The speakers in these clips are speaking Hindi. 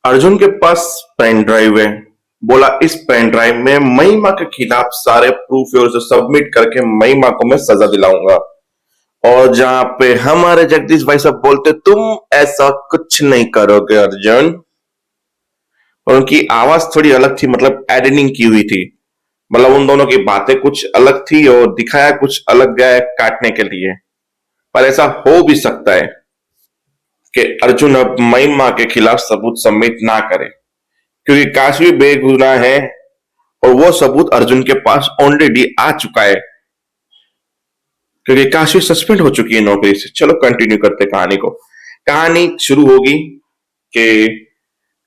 अर्जुन के पास पेन ड्राइव है। बोला इस पेन ड्राइव में महिमा के खिलाफ सारे प्रूफ है, उसे सबमिट करके महिमा को मैं सजा दिलाऊंगा। और जहां पे हमारे जगदीश भाई साहब बोलते तुम ऐसा कुछ नहीं करोगे अर्जुन। और उनकी आवाज थोड़ी अलग थी, मतलब एडिटिंग की हुई थी। मतलब उन दोनों की बातें कुछ अलग थी और दिखाया कुछ अलग गया है काटने के लिए। पर ऐसा हो भी सकता है कि अर्जुन अब महिमा के खिलाफ सबूत सबमिट ना करे, क्योंकि काशी बेगुनाह है और वो सबूत अर्जुन के पास ऑलरेडी आ चुका है, क्योंकि काशी सस्पेंड हो चुकी है नौकरी से। चलो कंटिन्यू करते कहानी को। कहानी शुरू होगी कि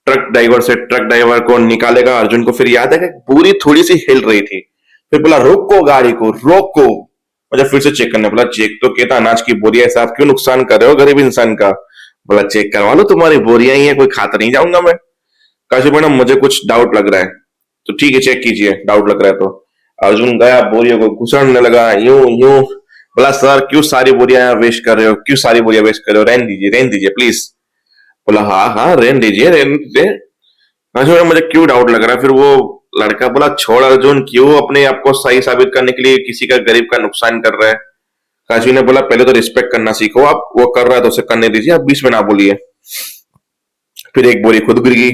ट्रक ड्राइवर से ट्रक ड्राइवर को निकालेगा अर्जुन को। फिर याद है कि पूरी थोड़ी सी हिल रही थी। फिर बोला रोको गाड़ी को, रोको। मुझे फिर से चेक करने बोला, चेक तो कहता अनाज की बोरिया है साहब, क्यों नुकसान कर रहे हो गरीब इंसान का। बोला चेक करवा लो, तुम्हारी बोरियां ही है, कोई खाता नहीं जाऊंगा मैं। काशी मैडम मुझे कुछ डाउट लग रहा है। तो ठीक है चेक कीजिए, डाउट लग रहा है तो। अर्जुन गया, बोरियों को घुसड़ने लगा यूं यूं। बोला सर क्यों सारी बोरियां वेस्ट कर रहे हो, क्यों सारी बोरियां वेस्ट कर रहे हो, रहने दीजिए प्लीज। बोला हाँ हाँ रहने दीजिए रहने दीजिए। काशी मैडम मुझे क्यों डाउट लग रहा है। फिर वो लड़का बोला छोड़ अर्जुन, क्यों अपने आप को सही साबित करने के लिए किसी का गरीब का नुकसान कर रहा है। काशी ने बोला पहले तो रिस्पेक्ट करना सीखो आप, वो कर रहा है तो उसे करने दीजिए, आप बीच में ना बोलिए। फिर एक बोरी खुद गिर गई,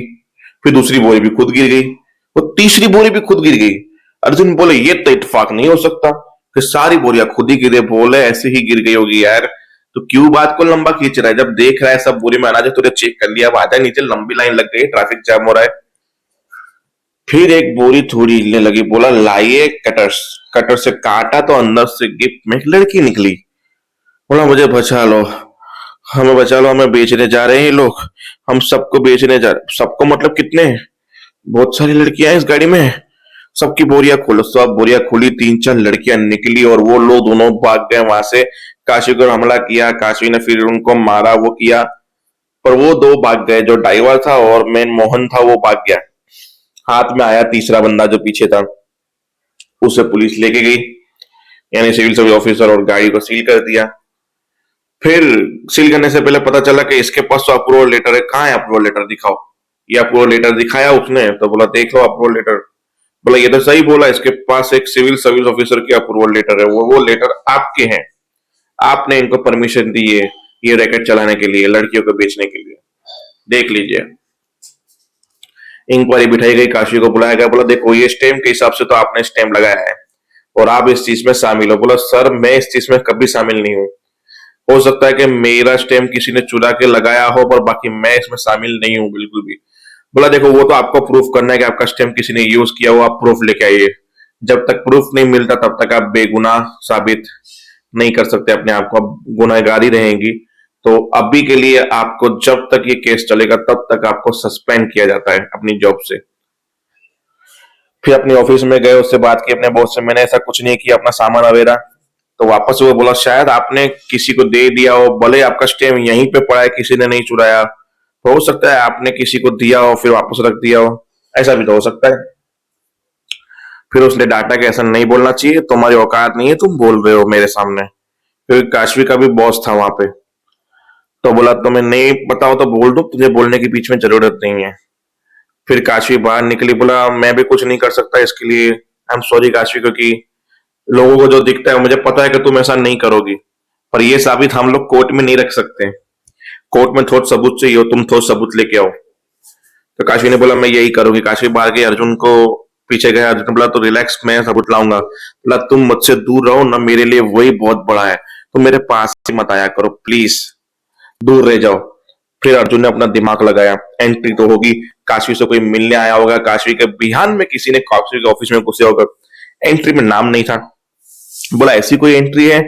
फिर दूसरी बोरी भी खुद गिर गई, वो तीसरी बोरी भी खुद गिर गई। अर्जुन बोले ये तो इत्तेफाक नहीं हो सकता, फिर सारी बोरियां खुद ही गिरे। बोले ऐसे ही गिर गई होगी यार, तो क्यों बात को लंबा खींच रहा है, जब देख रहा है सब बोरी में अनाज है, तुझे चेक कर लिया, अब आजा नीचे, लंबी लाइन लग गई, ट्रैफिक जाम हो रहा है। फिर एक बोरी थोड़ी हिलने लगी। बोला लाइए कटर्स, कटर से काटा तो अंदर से गिफ्ट में एक लड़की निकली। बोला मुझे बचा लो, हमें बचा लो, हमें बेचने जा रहे हैं ये लोग, हम सबको बेचने जा रहे। सबको मतलब कितने, बहुत सारी लड़कियां हैं इस गाड़ी में। सबकी बोरियां खोलो, सब बोरियां खुली, तीन चार लड़कियां निकली और वो लोग दोनों भाग गए वहां से। काशी को हमला किया, काशी ने फिर उनको मारा वो किया, पर वो दो भाग गए, जो ड्राइवर था और मेन मोहन था वो भाग गया। हाथ में आया तीसरा बंदा जो पीछे था, उसे पुलिस लेके गई, यानी सिविल सर्विस ऑफिसर, और गाड़ी को सील कर दिया। फिर सील करने से पहले पता चला कि इसके पास तो अप्रूवल लेटर है। कहाँ है अप्रूवल लेटर, दिखाओ। ये अप्रूवल लेटर दिखाया उसने, तो बोला देख लो अप्रूवल लेटर। बोला ये तो सही बोला, इसके पास एक सिविल सर्विस ऑफिसर की अप्रूवल लेटर है, वो लेटर आपके हैं, आपने इनको परमिशन दी है ये रैकेट चलाने के लिए, लड़कियों को बेचने के लिए, देख लीजिए। इंक्वायरी बिठाई गई, काशी को बुलाया गया। बोला देखो ये स्टैम्प के हिसाब से तो आपने स्टैम्प लगाया है और आप इस चीज में शामिल हो। बोला सर मैं इस चीज में कभी शामिल नहीं हूँ, हो सकता है कि मेरा स्टैम्प किसी ने चुरा के लगाया हो, पर बाकी मैं इसमें शामिल नहीं हूँ बिल्कुल भी। बोला देखो वो तो आपको प्रूफ करना है कि आपका स्टैम्प किसी ने यूज किया हो, आप प्रूफ लेके आइए। जब तक प्रूफ नहीं मिलता तब तक आप बेगुनाह साबित नहीं कर सकते अपने आप को, आप गुनाहगारी रहेंगी। तो अभी के लिए आपको जब तक ये केस चलेगा तब तक आपको सस्पेंड किया जाता है अपनी जॉब से। फिर अपने ऑफिस में गए, उससे बात की अपने बॉस से, मैंने ऐसा कुछ नहीं किया, अपना सामान वगैरह। तो वापस वो बोला शायद आपने किसी को दे दिया हो, भले आपका स्टैम्प यहीं पे पड़ा है, किसी ने नहीं चुराया, तो हो सकता है आपने किसी को दिया हो फिर वापस रख दिया हो, ऐसा भी तो हो सकता है। फिर उसने डांटा कि ऐसा नहीं बोलना चाहिए, तुम्हारी औकात नहीं है, तुम बोल रहे हो मेरे सामने, क्योंकि काशवी का भी बॉस था वहां पे। तो बोला तुम्हें नहीं बताओ तो बोल दो, तुझे बोलने की बीच में जरूरत नहीं है। फिर काशवी बाहर निकली। बोला मैं भी कुछ नहीं कर सकता इसके लिए, आई एम सॉरी काशवी, क्योंकि लोगों को जो दिखता है मुझे पता है कि तुम ऐसा नहीं करोगी, पर ये साबित हम लोग कोर्ट में नहीं रख सकते, कोर्ट में ठोस सबूत चाहिए, तुम ठोस सबूत लेके आओ। तो काशी ने बोला मैं यही करूंगी। काशी बाहर गई, अर्जुन को पीछे गया। अर्जुन ने बोला तो रिलैक्स, मैं सबूत लाऊंगा। बोला तुम मुझसे दूर रहो ना, मेरे लिए वही बहुत बड़ा है, तुम मेरे पास ही मत आया करो प्लीज, दूर रह जाओ। फिर अर्जुन ने अपना दिमाग लगाया, एंट्री तो होगी, काशी से कोई मिलने आया होगा, काशी के बिहान में किसी ने काशी के ऑफिस में घुसे होगा, एंट्री में नाम नहीं था। बोला ऐसी कोई एंट्री है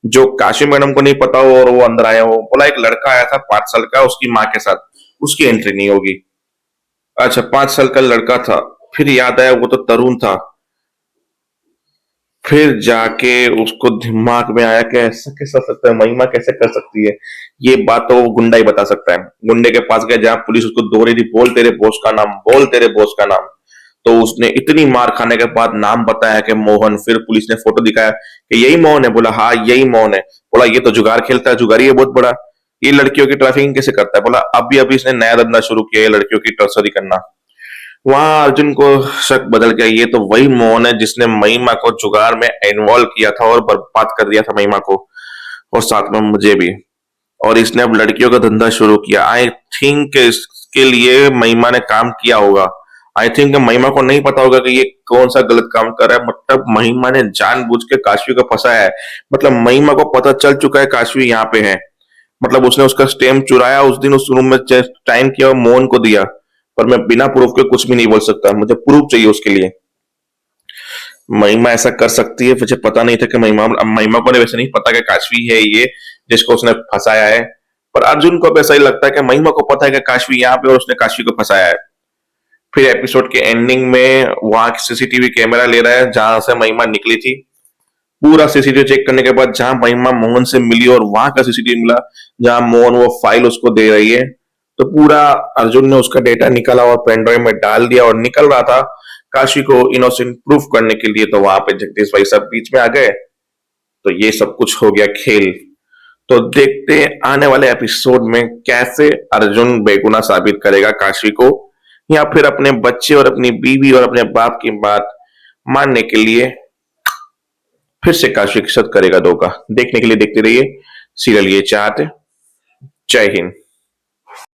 जो काशी मैडम को नहीं पता हो और वो अंदर आया हो। बोला एक लड़का आया था 5 साल का उसकी माँ के साथ, उसकी एंट्री नहीं होगी। अच्छा 5 साल का लड़का था, फिर याद आया वो तो तरुण था। फिर जाके उसको दिमाग में आया कि ऐसा कैसा सकता है, महिमा कैसे कर सकती है ये बात, तो वो गुंडा ही बता सकता है। गुंडे के पास गया जहां पुलिस उसको दौड़ रही थी, बोल तेरे बॉस का नाम, बोल तेरे बॉस का नाम। तो उसने इतनी मार खाने के बाद नाम बताया कि मोहन। फिर पुलिस ने फोटो दिखाया कि यही मोहन है। बोला हाँ यही मोहन है। बोला ये तो जुगार खेलता है, जुगारी है बहुत बड़ा। ये लड़कियों की ट्रैफिकिंग कैसे करता है? बोला अभी अभी इसने नया धंधा शुरू किया है लड़कियों की तस्करी करना। वहां अर्जुन को शक बदल गया, ये तो वही मोहन है जिसने महिमा को जुगाड़ में इन्वॉल्व किया था और बर्बाद कर दिया था महिमा को, और साथ में मुझे भी। और इसने अब लड़कियों का धंधा शुरू किया। आई थिंक इसके लिए महिमा ने काम किया होगा। आई थिंक महिमा को नहीं पता होगा कि ये कौन सा गलत काम कर रहा है। मतलब महिमा ने जानबूझ के काशवी को फंसाया है। मतलब महिमा को पता चल चुका है काशवी यहाँ पे है। मतलब उसने उसका स्टेम चुराया, उस दिन उस रूम में टाइम किया और मोहन को दिया। पर मैं बिना प्रूफ के कुछ भी नहीं बोल सकता, मुझे प्रूफ चाहिए उसके लिए। महिमा ऐसा कर सकती है, मुझे पता नहीं था कि महिमा को वैसे नहीं पता कि काशवी है ये जिसको उसने फंसाया है। पर अर्जुन को अब ऐसा ही लगता है कि महिमा को पता है कि काशवी यहाँ पे और उसने काशवी को फंसाया है। फिर एपिसोड के एंडिंग में वहां सीसीटीवी कैमरा ले रहा है जहां से महिमा निकली थी। पूरा सीसीटीवी चेक करने के बाद जहां महिमा मोहन से मिली और वहां का सीसीटीवी मिला जहां मोहन वो फाइल उसको दे रही है, तो पूरा अर्जुन ने उसका डेटा निकाला और पेन ड्राइव में डाल दिया और निकल रहा था काशी को इनोसेंट प्रूफ करने के लिए। तो वहां पे जगदीश भाई सब बीच में आ गए। तो ये सब कुछ हो गया खेल। तो देखते हैं आने वाले एपिसोड में कैसे अर्जुन बेगुनाह साबित करेगा काशी को, या फिर अपने बच्चे और अपनी बीवी और अपने बाप की बात मानने के लिए फिर से काशी के साथ करेगा धोखा। देखने के लिए देखते रहिए सीरियल ये चाहते। जय हिंद।